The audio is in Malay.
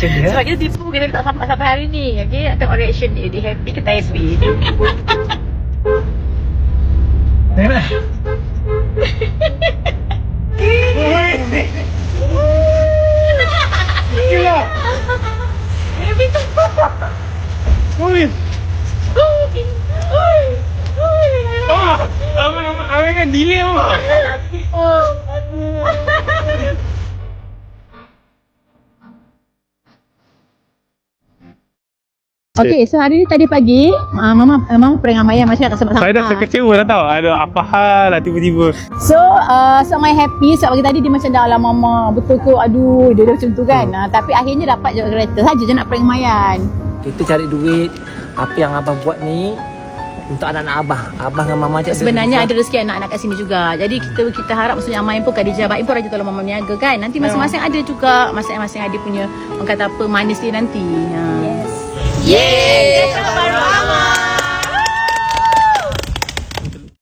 reaction dia. Sebab kita tipu, kita tak sampai hari ni. Okay, nak tengok reaction dia. Dia happy ke tak happy? Tengok. Gila. Happy tu. Oi. Abang kan delay apa? Okay, so hari ni tadi pagi Mama prank Amaya macam nak sama-sama. Saya dah terkecewa dah tau. Ada apa hal lah tiba-tiba. So Amaya happy sebab pagi tadi dia macam dah lah Mama betul ke, aduh dia macam tu kan. Tapi akhirnya dapat je kereta saja je nak prank Mayan. Kita cari duit. Apa yang abang buat ni untuk anak-anak abang. Abang dengan mama cakap Sebenarnya ada rezeki anak-anak kat sini juga. Jadi kita harap maksudnya Amaya pun Khadijah Baim pun Raja tolong Mama niaga kan. Nanti masing-masing ada juga masing-masing ada punya orang kata apa manis dia nanti.